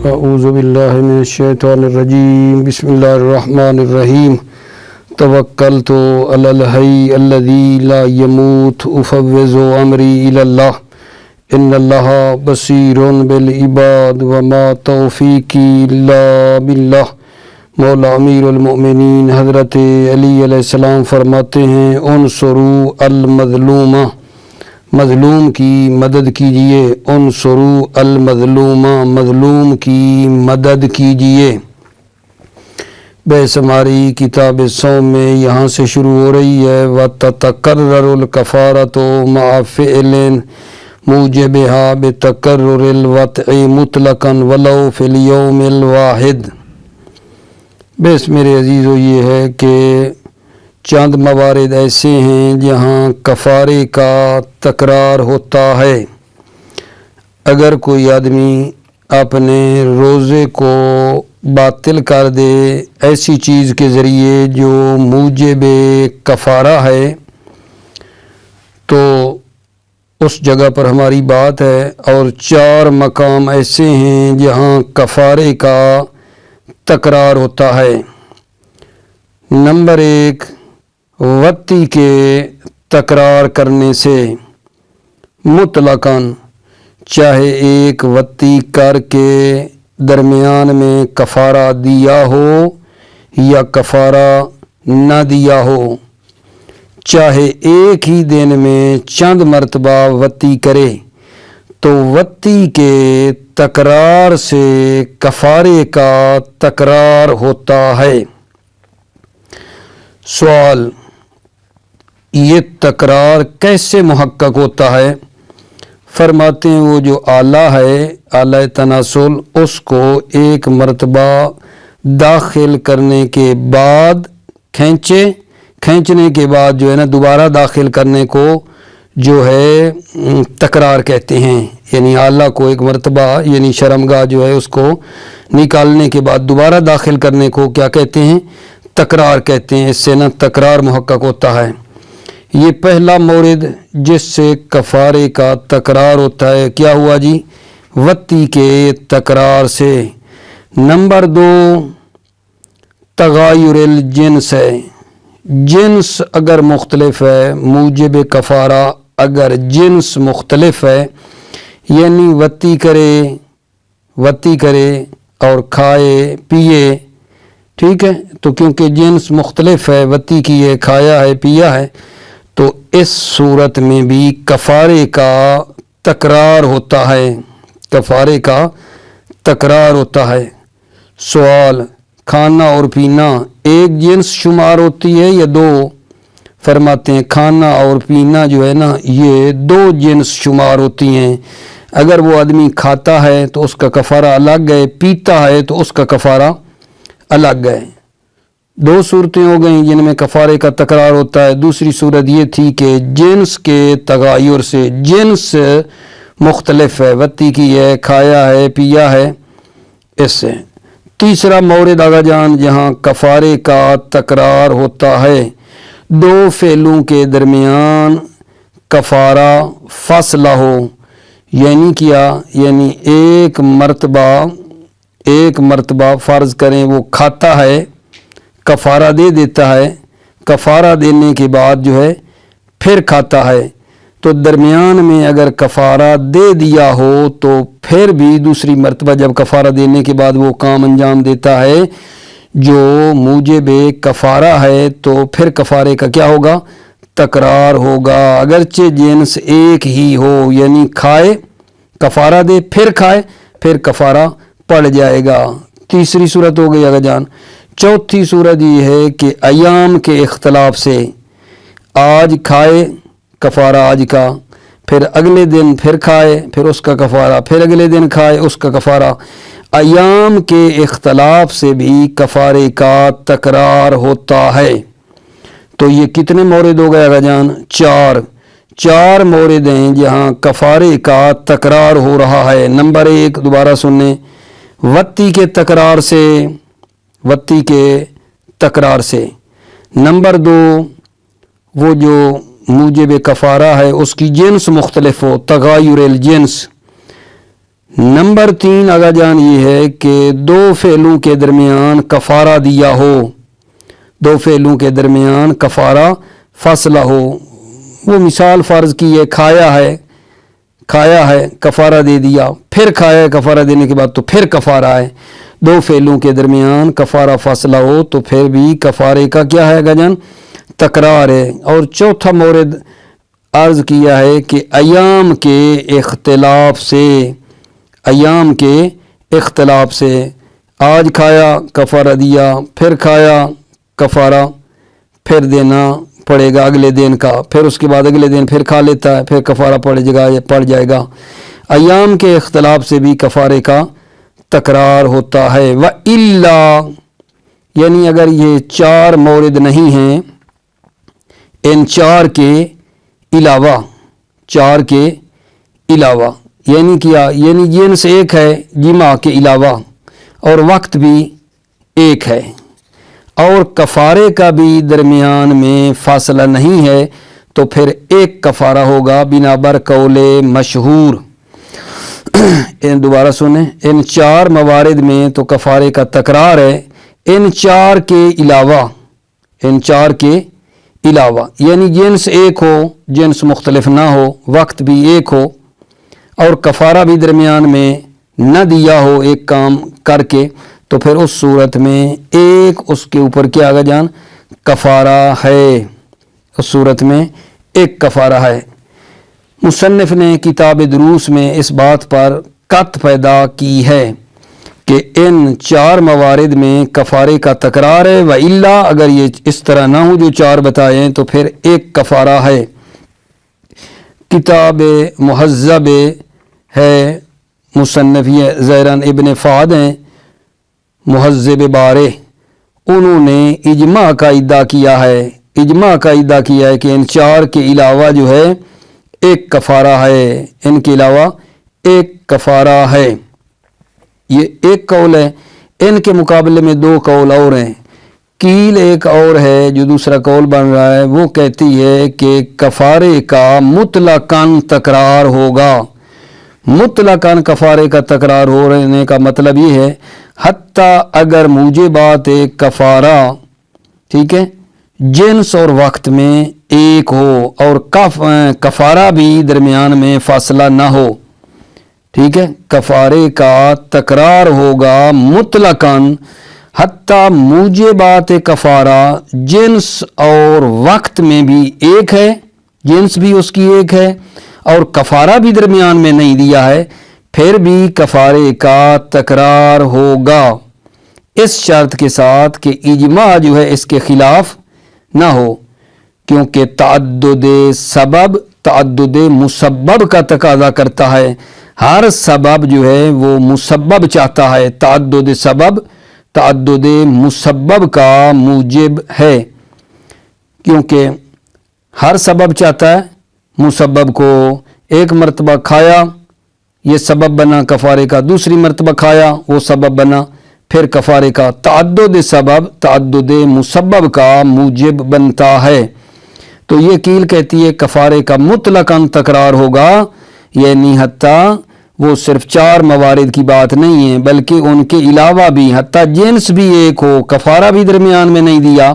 اعوذ باللہ من الشیطان الرجیم بسم اللہ الرحمن الرحیم توکلت علی الحی الذی لا یموت افوض امری الی اللہ ان اللہ بصیر بالعباد وما توفیقی الا باللہ۔ مولا امیر المؤمنین حضرت علی علیہ السلام فرماتے ہیں انصروا المظلومہ، مظلوم کی مدد کیجیے، انصروا المظلومہ، مظلوم کی مدد کیجیے۔ بحث ہماری کتاب الصوم میں یہاں سے شروع ہو رہی ہے وَتَتَكَرَّرُ الْكَفَارَةُ مَعَ فِعْلٍ مُوجِبِهَا بِتَكَرُّرِ الْوَطْعِ مُطْلَقًا وَلَوْ فِي الْيَوْمِ الْوَاحِدِ۔ بس میرے عزیزو یہ ہے کہ چند موارد ایسے ہیں جہاں کفارے کا تکرار ہوتا ہے۔ اگر کوئی آدمی اپنے روزے کو باطل کر دے ایسی چیز کے ذریعے جو موجب کفارہ ہے تو اس جگہ پر ہماری بات ہے، اور چار مقام ایسے ہیں جہاں کفارے کا تکرار ہوتا ہے۔ نمبر 1، وطی کے تکرار کرنے سے، مطلقاً چاہے ایک وطی کر کے درمیان میں کفارہ دیا ہو یا کفارہ نہ دیا ہو، چاہے ایک ہی دن میں چند مرتبہ وطی کرے تو وطی کے تکرار سے کفارے کا تکرار ہوتا ہے۔ سوال، یہ تکرار کیسے محقق ہوتا ہے؟ فرماتے ہیں وہ جو آلہ ہے، آلہ تناسل، اس کو ایک مرتبہ داخل کرنے کے بعد کھینچنے کے بعد جو ہے نا دوبارہ داخل کرنے کو جو ہے تکرار کہتے ہیں۔ یعنی آلہ کو ایک مرتبہ یعنی شرمگاہ جو ہے اس کو نکالنے کے بعد دوبارہ داخل کرنے کو کیا کہتے ہیں؟ تکرار کہتے ہیں۔ اس سے نا تکرار محقق ہوتا ہے۔ یہ پہلا مورد جس سے کفارے کا تکرار ہوتا ہے کیا ہوا جی؟ وطی کے تکرار سے۔ نمبر 2، تغیر الجنس ہے۔ جنس اگر مختلف ہے، موجب کفارہ اگر جنس مختلف ہے، یعنی وطی کرے اور کھائے پیے، ٹھیک ہے، تو کیونکہ جنس مختلف ہے، وطی کیے، کھایا ہے، پیا ہے، تو اس صورت میں بھی کفارے کا تکرار ہوتا ہے، کفارے کا تکرار ہوتا ہے۔ سوال، کھانا اور پینا ایک جنس شمار ہوتی ہے یا دو؟ فرماتے ہیں کھانا اور پینا جو ہے نا یہ دو جنس شمار ہوتی ہیں۔ اگر وہ آدمی کھاتا ہے تو اس کا کفارہ الگ ہے، پیتا ہے تو اس کا کفارہ الگ ہے۔ دو صورتیں ہو گئیں جن میں کفارے کا تکرار ہوتا ہے۔ دوسری صورت یہ تھی کہ جنس کے تغیر سے، جنس مختلف ہے، وطی کی ہے، کھایا ہے، پیا ہے، اس سے۔ تیسرا مورد آگا جان جہاں کفارے کا تکرار ہوتا ہے، دو فعلوں کے درمیان کفارہ فاصلہ ہو، یعنی کیا؟ یعنی ایک مرتبہ فرض کریں وہ کھاتا ہے، کفارہ دے دیتا ہے، کفارہ دینے کے بعد جو ہے پھر کھاتا ہے، تو درمیان میں اگر کفارہ دے دیا ہو تو پھر بھی دوسری مرتبہ جب کفارہ دینے کے بعد وہ کام انجام دیتا ہے جو موجب کفارہ ہے، تو پھر کفارے کا کیا ہوگا؟ تکرار ہوگا، اگرچہ جنس ایک ہی ہو، یعنی کھائے کفارہ دے، پھر کھائے، پھر کفارہ پڑ جائے گا۔ تیسری صورت ہو گئی آگا جان۔ چوتھی صورت یہ ہے کہ ایام کے اختلاف سے، آج کھائے کفارہ آج کا، پھر اگلے دن پھر کھائے، پھر اس کا کفارہ، پھر اگلے دن کھائے، اس کا کفارہ۔ ایام کے اختلاف سے بھی کفارے کا تکرار ہوتا ہے۔ تو یہ کتنے مورد ہو گئے آگا جان؟ چار مورد ہیں جہاں کفارے کا تکرار ہو رہا ہے۔ نمبر 1 دوبارہ سنیں، وطی کے تکرار سے۔ نمبر 2، وہ جو موجب کفارہ ہے اس کی جنس مختلف ہو، تغیر الجنس۔ نمبر 3 آگا جان یہ ہے کہ دو فعلوں کے درمیان کفارہ دیا ہو، دو فعلوں کے درمیان کفارہ فاصلہ ہو. وہ مثال فرض کی ہے، کھایا ہے کفارہ دے دیا، پھر کھایا ہے کفارہ دینے کے بعد تو پھر کفارہ ہے. دو فعلوں کے درمیان کفارہ فاصلہ ہو تو پھر بھی کفارے کا کیا ہے گجن؟ تکرار ہے. اور چوتھا مورد عرض کیا ہے کہ ایام کے اختلاف سے آج کھایا کفارہ دیا، پھر کھایا کفارہ پھر دینا پڑے گا اگلے دن کا، پھر اس کے بعد اگلے دن پھر کھا لیتا ہے، پھر کفارہ پڑ جائے گا. ایام کے اختلاف سے بھی کفارے کا تکرار ہوتا ہے. وَإِلَّا یعنی اگر یہ 4 مورد نہیں ہیں، ان 4 کے علاوہ یعنی کیا؟ یعنی جنس ایک ہے جمع کے علاوہ اور وقت بھی ایک ہے اور کفارے کا بھی درمیان میں فاصلہ نہیں ہے تو پھر ایک کفارہ ہوگا بنا بر قول مشہور. دوبارہ سنیں، ان 4 موارد میں تو کفارے کا تکرار ہے، ان 4 کے علاوہ یعنی جنس ایک ہو، جنس مختلف نہ ہو، وقت بھی ایک ہو اور کفارہ بھی درمیان میں نہ دیا ہو ایک کام کر کے، تو پھر اس صورت میں ایک اس کے اوپر کیا آگا جان؟ کفارہ ہے. اس صورت میں ایک کفارہ ہے. مصنف نے کتاب دروس میں اس بات پر قط پیدا کی ہے کہ ان 4 موارد میں کفارے کا تکرار ہے. وَإِلَّا اگر یہ اس طرح نہ ہو جو 4 بتائیں تو پھر ایک کفارہ ہے. کتاب مہذب ہے، مصنف یہ زیران ابن فعد ہیں، مہذب بارے، انہوں نے اجماع کا ادعا کیا ہے کہ ان 4 کے علاوہ جو ہے ایک کفارہ ہے، ان کے علاوہ ایک کفارہ ہے. یہ ایک قول ہے. ان کے مقابلے میں 2 قول اور ہیں. کیل ایک اور ہے جو دوسرا قول بن رہا ہے، وہ کہتی ہے کہ کفارے کا مطلقاً تکرار ہوگا. مطلقاً کفارے کا تکرار ہو رہنے کا مطلب یہ ہے حتیٰ اگر موجبات کفارہ ٹھیک ہے جنس اور وقت میں ایک ہو اور کفارہ بھی درمیان میں فاصلہ نہ ہو، ٹھیک ہے، کفارے کا تکرار ہوگا مطلقاً حتیٰ موجبات کفارہ جنس اور وقت میں بھی ایک ہے، جنس بھی اس کی ایک ہے اور کفارہ بھی درمیان میں نہیں دیا ہے، پھر بھی کفارے کا تکرار ہوگا، اس شرط کے ساتھ کہ اجماع جو ہے اس کے خلاف نہ ہو، کیونکہ تعدد مسبب کا تقاضا کرتا ہے. ہر سبب جو ہے وہ مسبب چاہتا ہے، تعدد مسبب کا موجب ہے، کیونکہ ہر سبب چاہتا ہے مسبب کو. ایک مرتبہ کھایا یہ سبب بنا کفارے کا، دوسری مرتبہ کھایا وہ سبب بنا پھر کفارے کا. تعدد مسبب کا موجب بنتا ہے. تو یہ کیل کہتی ہے کفارے کا مطلقاً تکرار ہوگا، یعنی حتیٰ وہ صرف 4 موارد کی بات نہیں ہے بلکہ ان کے علاوہ بھی حتیٰ جنس بھی ایک ہو، کفارہ بھی درمیان میں نہیں دیا،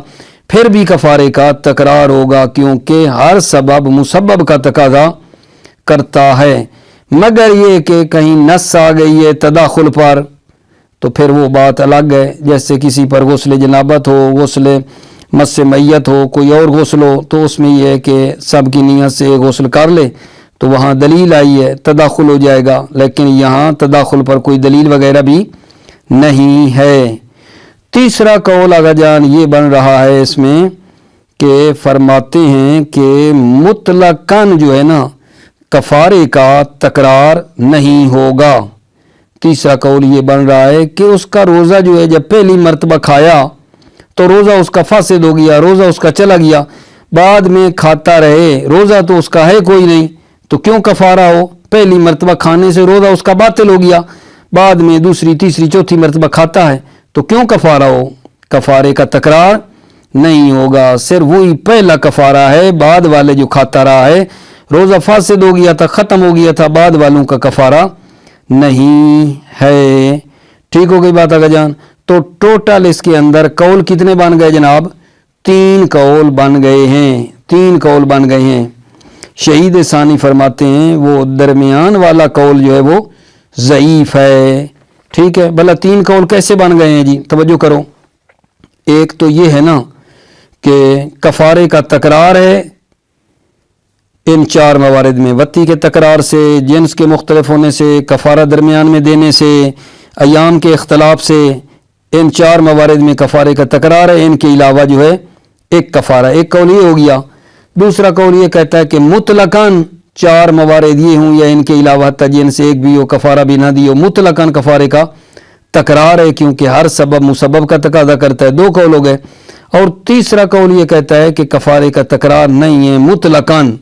پھر بھی کفارے کا تکرار ہوگا، کیونکہ ہر سبب مسبب کا تقاضا کرتا ہے. مگر یہ کہ کہیں نص آ گئی ہے تداخل پر تو پھر وہ بات الگ ہے. جیسے کسی پر غسل جنابت ہو، غسل مس میت ہو، کوئی اور غسل ہو، تو اس میں یہ ہے کہ سب کی نیت سے غسل کر لے تو وہاں دلیل آئی ہے تداخل ہو جائے گا، لیکن یہاں تداخل پر کوئی دلیل وغیرہ بھی نہیں ہے. تیسرا قول آگا جان یہ بن رہا ہے اس میں کہ فرماتے ہیں کہ مطلقاً جو ہے نا کفارے کا تکرار نہیں ہوگا. تیسرا قول یہ بن رہا ہے کہ اس کا روزہ جو ہے جب پہلی مرتبہ کھایا تو روزہ اس کا فاسد ہو گیا، روزہ اس کا چلا گیا، بعد میں کھاتا رہے، روزہ تو اس کا ہے کوئی نہیں، تو کیوں کفارہ ہو؟ پہلی مرتبہ کھانے سے روزہ اس کا باطل ہو گیا، بعد میں دوسری تیسری چوتھی مرتبہ کھاتا ہے تو کیوں کفارہ ہو؟ کفارے کا تکرار نہیں ہوگا، صرف وہی پہلا کفارہ ہے، بعد والے جو کھاتا رہا ہے روزہ فاسد ہو گیا تھا، ختم ہو گیا تھا، بعد والوں کا کفارہ नहीं है। ठीक हो गई बात आगे जान। तो टोटल इसके अंदर कौल कितने बन गए जनाब? 3 कौल बन गए हैं, 3 कौल बन गए हैं। शहीद सानी फरमाते हैं वो दरमियान वाला कौल जो है वो ज़ईफ़ है। ठीक है, भला 3 कौल कैसे बन गए हैं जी? तवज्जो करो। एक तो ये है ना कि कफ़ारे का तकरार है इन 4 मवारिद में, वत्ती के तकरार से, जिन्स के मुख्तलिफ होने से, कफ़ारा दरमियान में देने से, अयाम के इख्तलाफ से, इन 4 मवारिद में कफ़ारे का तकरार है। इनके अलावा जो है एक कफ़ारा। एक कौल ये हो गया। दूसरा कौल ये कहता है कि मुतलकन 4 मवारिद ये हों या इनके अलावा हत्ता जिनसे एक भी हो, कफ़ारा भी ना दियो, मुतलकन कफ़ारे का तकरार है, क्योंकि हर सबब मुसब्बब का तकाजा करता है। 2 कौल हो गए। और तीसरा कौल ये कहता है कि कफ़ारे का तकरार नहीं है मुतलकन,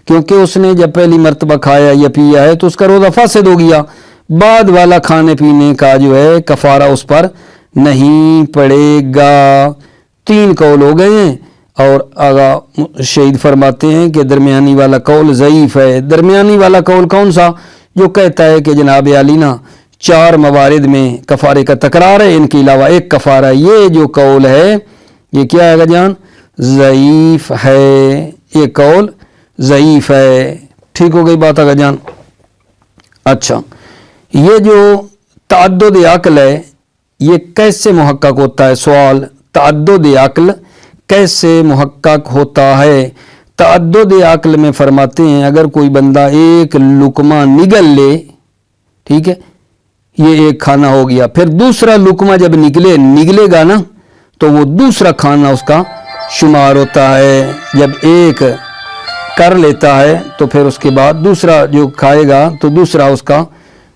क्योंकि उसने जब पहली मरतबा खाया या पिया है तो उसका रोज़ा फासिद हो गया। बाद वाला खाने पीने का जो है कफ़ारा उस पर नहीं पड़ेगा। 3 कौल हो गए हैं। और आगा शहीद फरमाते हैं कि दरमियानी वाला कौल ज़ईफ़ है। दरमियानी वाला कौल कौन सा? जो कहता है कि जनाब आली ना 4 मवारिद में कफ़ारे का तकरार है, इनके अलावा एक कफ़ारा। ये जो कौल है ये क्या है जान? ज़ईफ़ है। ये कौल ज़ईफ़ है। ठीक हो गई बात आगा जान। अच्छा, ये जो तअद्दुद अक्ल है ये कैसे मुहक्कक होता है? सवाल, तअद्दुद अक्ल कैसे मुहक्कक होता है? तअद्दुद अक्ल में फरमाते हैं अगर कोई बंदा एक लुकमा निगल ले, ठीक है, ये एक खाना हो गया, फिर दूसरा लुकमा जब निकलेगा ना तो वो दूसरा खाना उसका शुमार होता है। जब एक कर लेता है तो फिर उसके बाद दूसरा जो खाएगा तो दूसरा उसका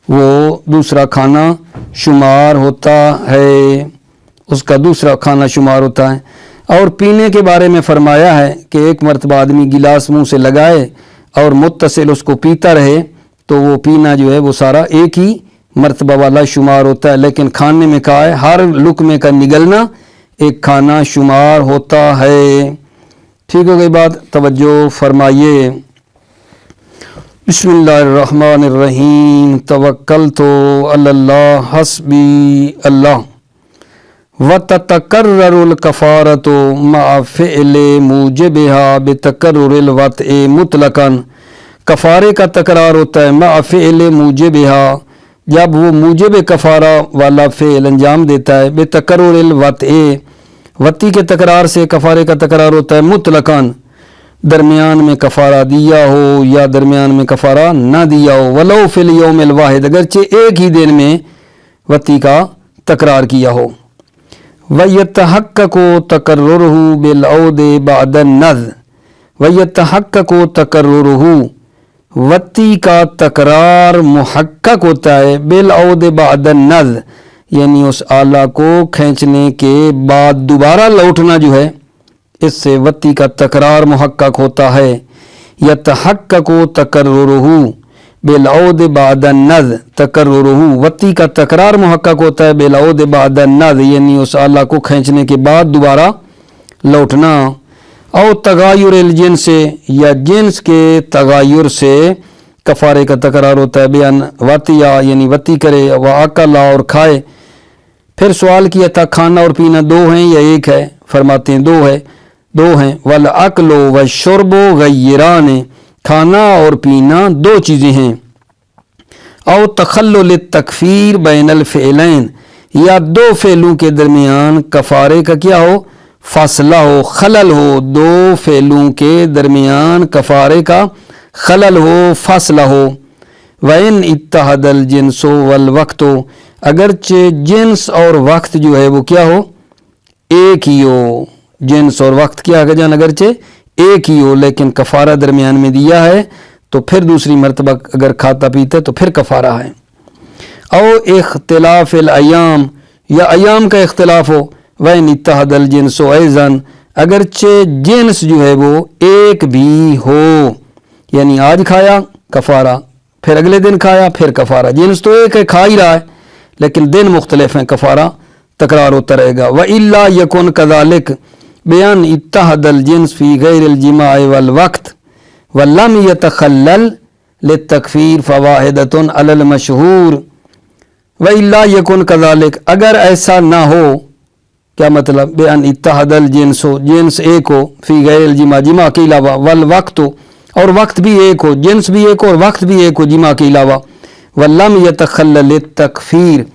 वो दूसरा खाना शुमार होता है, उसका दूसरा खाना शुमार होता है। और पीने के बारे में फरमाया है कि एक मरतबा आदमी गिलास मुंह से लगाए और मुत्तसिल उसको पीता रहे तो वो पीना जो है वो सारा एक ही मरतबा वाला शुमार होता है। लेकिन खाने में कहा है हर लुकमे का निगलना एक खाना शुमार होता है। ठीक हो गई बात। तवज्जो फरमाइए। बिस्मिल्लाहिर्रहमानिर्रहीम। तवक्कलतु अलल्लाह हस्बी अल्लाह। वततकर्ररुल कफ़ारतु मअ फ़िअलि मूजिबिहा बितकर्रुरिल वत्इ मुतलकन। कफ़ारे का तकरार होता है मअ फ़िअलि मूजिबिहा, जब वो मूजिब कफ़ारा वाला फ़ेल अंजाम देता है। बेतकर्रुरिल वत्इ, वत्ती के तकरार से कफ़ारे का तकरार होता है मुतलकन, दरमियान में कफ़ारा दिया हो या दरमियान में कफ़ारा ना दिया हो। वलो फ़िल यौमिल वाहिद, अगरचे एक ही दिन में वत्ती का तकरार किया हो। वयतहक्ककु तकर्रुरुहु बिलऔद बअद नज़, वयतहक्ककु तकर्रुरुहु, वत्ती का तकरार मुहक्कक होता है बिलऔद बअद नज़, यानी उस आला को खींचने के बाद दोबारा लौटना जो है इससे वत्ती का तकरार मुहक्कक होता है। यतहक्ककु तकर्रुरुहु बिलऔद बअद नज़, तकर्रुरुहु, वत्ती का तकरार मुहक्कक होता है बिलऔद बअद नज़, यानी उस आला को खींचने के बाद दोबारा लौटना। और तगायुरिल जिन्स, या जिन्स के तगायुर से कफ़ारे का तकरार होता है। बयान वतिया, यानी वती करे, व अकला, और खाए। फिर सवाल किया था खाना और पीना 2 हैं या एक है? फरमाते हैं 2 हैं। वल अकलो व शुरबो गय्यरान, खाना और पीना 2 चीज़ें हैं। और तखल्लुल तकफीर बैनल फ़िअलैन, या 2 फ़ेलों के दरमियान कफ़ारे का क्या हो? फासला हो, खलल हो। 2 फ़ेलों के दरमियान कफ़ारे का खलल हो, फासला हो। वैन इत्तहदल जिन्सो वल वक्तो, अगरचे जिन्स और वक्त जो है वो क्या हो? एक ही हो। जिन्स और वक्त क्या है जान? अगरचे एक ही हो, लेकिन कफ़ारा दरमियान में दिया है तो फिर दूसरी मरतबा अगर खाता पीता तो फिर कफ़ारा है। और इख्तिलाफ़िल अयाम, या अयाम का इख्तिलाफ हो। वैन इत्तहदल जिन्सो ऐज़न, अगरचे जिन्स जो है वो एक भी हो, यानी आज खाया कफ़ारा, फिर अगले दिन खाया फिर कफ़ारा। जिन्स तो एक है, खा ही रहा है, लेकिन दिन मुख्तलिफ हैं, कफ़ारा तकरार होता रहेगा। व इल्ला यकुन कज़ालिक बयान इत्तहदल जिन्स फ़ी गैरिल जिमाअ वल वक्त वल्लम यतखल्लल लित्तकफीर फवाहिदतुन अलल मशहूर व इल्ला यकुन कज़ालिक, अगर ऐसा ना हो, क्या मतलब, बेअन इत्तहदल जिन्स हो, जिन्स एक हो, फी गैरिल जिमा, जिमा के अलावा, वल वक्त हो, और वक्त भी एक हो, जिन्स भी एक हो और वक्त भी एक हो जिमा के अलावा, वल्लम यतखल्लल तकफीर,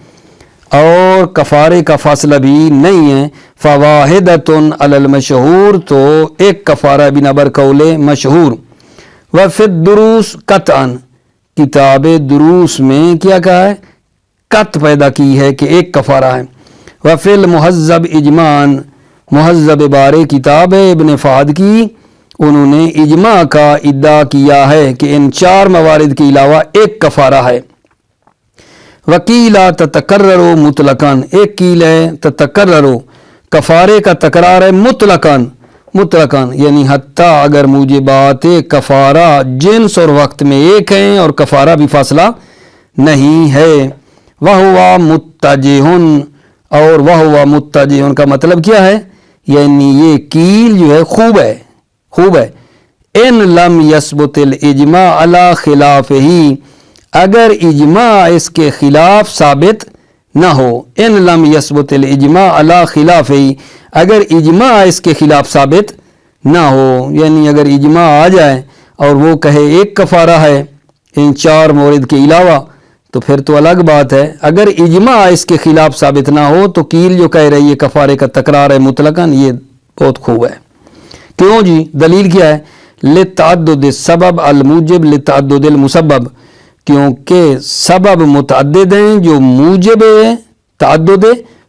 और कफ़ारे का फासला भी नहीं है, फ़वाहिदतुन अलल मशहूर, तो एक कफ़ारा बिना बरकौले मशहूर। व फिर दुरूस कतअन, किताब दुरूस में क्या कहा है, कत पैदा की है कि एक कफ़ारा है। व फिल मुहज़्ज़ब इजमान, मुहज़्ज़ब बारे किताब है इब्न फ़हद की, उन्होंने इजमा का इद्दा किया है कि इन 4 मवारिद के अलावा एक कफ़ारा है। वकीला ततकर्ररो मुतलकन, एक कील है ततकर्ररो, कफ़ारे का तकरार है मुतलकन, मुतलकन यानी हत्ता अगर मुझे बात कफ़ारा जिन्स और वक्त में एक हैं और कफ़ारा भी फासला नहीं है। वह हुआ मुत्तजिहुन, और वह हुआ मुत्तजिहुन का मतलब क्या है, यानी ये कील जो है खूब है, खूब है। इन लम यसबुतिल इजमा अला खिलाफ ही, अगर इजमा इसके खिलाफ साबित ना हो, इन लम यसबुतिल इजमा अला खिलाफ ही, अगर इजमा इसके खिलाफ साबित ना हो, यानी अगर इजमा आ जाए और वो कहे एक कफ़ारा है इन 4 मौरिद के अलावा, तो फिर तो अलग बात है। अगर इजमा इसके खिलाफ साबित ना हो तो कील जो कह रही है कफ़ारे का तकरार है मुतलकन, ये बहुत खूब है। क्यों जी, दलील क्या है, लितअद्दुद सबब अल मूजिब लितअद्दुदिल मुसब्बब, क्योंकि सबब मुतअद्दिद हैं जो मूजिब तअद्दुद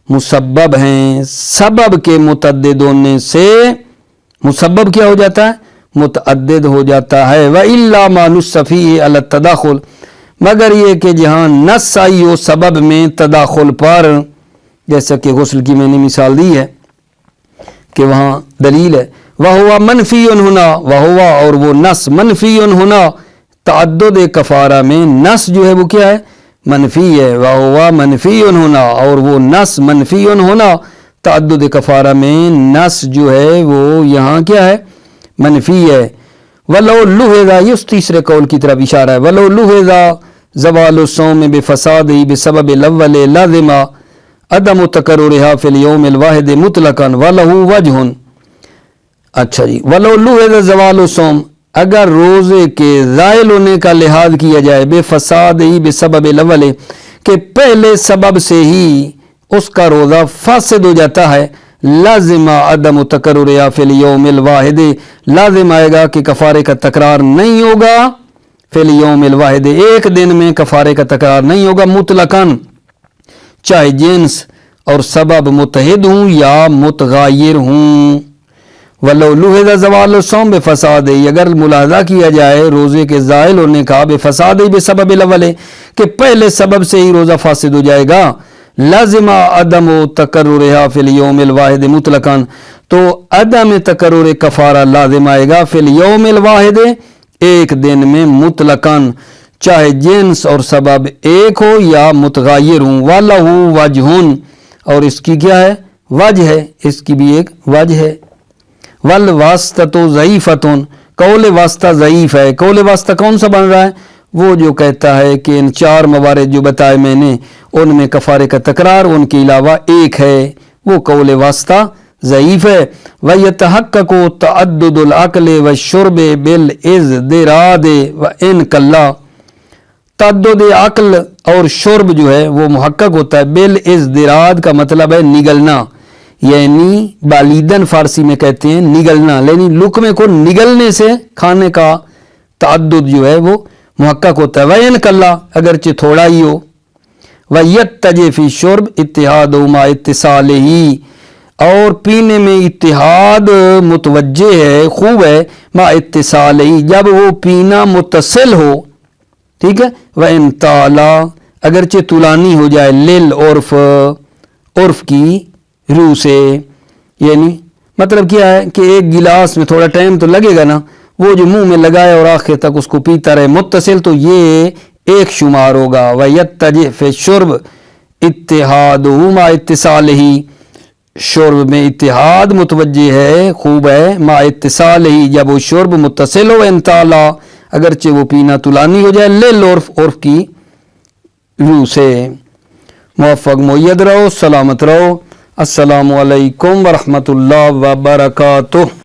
मुसब्बब हैं, सबब के मुतअद्दिद होने से मुसब्बब क्या हो जाता है, मुतअद्दिद हो जाता है। व इल्ला मा नुस्सफी अल तदाखुल, मगर ये कि जहाँ नस आई हो सबब में तदाखुल पर, जैसा कि गुस्ल की मैंने मिसाल दी है कि वहाँ दलील है, वह हुआ मनफीउन होना, वह हुआ और वो नस मनफीउन होना, तअद्दुद कफ़ारा में नस जो है वो क्या है, मनफी है। वह हुआ मनफीउन होना, और वो नस मनफीउन होना, तअद्दुद कफ़ारा में नस जो है वो यहाँ क्या है, मनफी है। वलो लुहेज़ा, ये उस तीसरे कौल की तरफ इशारा है, वलो लुहेज़ा ज़वालु सौम बेफ़सादी बेसबब लव्वल लाज़िमा अदम तकर्रुरिहा फिल यौमिल वाहिद मुतलकन वलहु वजहुन। अच्छा जी, वलो लुहेज़ा ज़वालु सौम, अगर रोज़े के ज़ायल होने का लिहाज किया जाए, बेफ़सादी बेसबब लव्वल, के पहले सबब से ही उसका रोज़ा फासिद हो जाता है, लाजिमा अदम तकर्रुरिहा फिल यौमिल वाहिद, लाजिम आएगा कि कफ़ारे का तकरार नहीं होगा, फिल यौमिल वाहिद, एक दिन में कफ़ारे का तकरार नहीं होगा, मुतलकन, चाहे जिन्स और सबब मुतहिद हूँ या मुतगायर हूँ। वलो लुहिज़ा ज़वालु सौम बेफ़साद, अगर मुलाहज़ा किया जाए रोज़े के ज़ायल होने का बेफ़साद बेसबब लव्वल, के पहले सबब से ही रोज़ा फासिद हो जाएगा, लाजिमा अदम तकर्रुरिहा फिल यौमिल वाहिद मुतलकन, तो अदम तकर्रुर कफ़ारा लाजिम आएगा फिल यौमिल वाहिद, एक दिन में मुतलकन, चाहे जिन्स और सबब एक हो या मुतगायर हूँ। वलहु वजहुन, और इसकी क्या है, वजह है, इसकी भी एक वजह है। वल वास्ततो ज़ईफ़तुन, कौल वास्ता ज़ईफ़ है। कौल वास्ता कौन सा बन रहा है, वो जो कहता है कि इन 4 मवारिद जो बताए मैंने उनमें कफ़ारे का तकरार उनके अलावा एक है, वो कौल वास्ता ज़ईफ़ है। व यतहक्ककु तअद्दुदुल अक्ल व शुर्ब बिल इज़्दिराद व इन कल्ला, तअद्दुद अक्ल और शुर्ब जो है वो मुहक्कक होता है, बिल इज़्दिराद का मतलब है निगलना, यानी बालिदन फारसी में कहते हैं निगलना, यानी लुकमे को निगलने से खाने का तअद्दुद जो है वो मुहक्कक होता है। व इन कल्ला, अगरचे थोड़ा ही हो। व यत्तजे फी शुर्ब इत्तिहाद मा इत्तिसालिही, और पीने में इत्तिहाद मुतवज्जे है, खूब है, मा इत्तिसालिही, जब वो पीना मुत्तसिल हो, ठीक है। व इन ताला, अगरचे तुलानी हो जाए, लिल उर्फ, उर्फ की रूह से, यानी मतलब क्या है कि एक गिलास में थोड़ा टाइम तो लगेगा ना, वो जो मुंह में लगाए और आखिर तक उसको पीता रहे मुत्तसिल, तो ये एक शुमार होगा। व यत्तजे फी शुर्ब इत्तिहादुहु मा इत्तिसालिही, शुर्ब में इत्तिहाद मुतवज्जे है, खूब है, मा इत्तिसालिही, जब वो शुर्ब मुत्तसिल हो। इन ताला, اگرچہ وہ پینا طولانی ہو جائے، لے لو عرف کی روح سے۔ موفق مؤید رہو، سلامت رہو۔ السلام علیکم ورحمۃ اللہ وبرکاتہ۔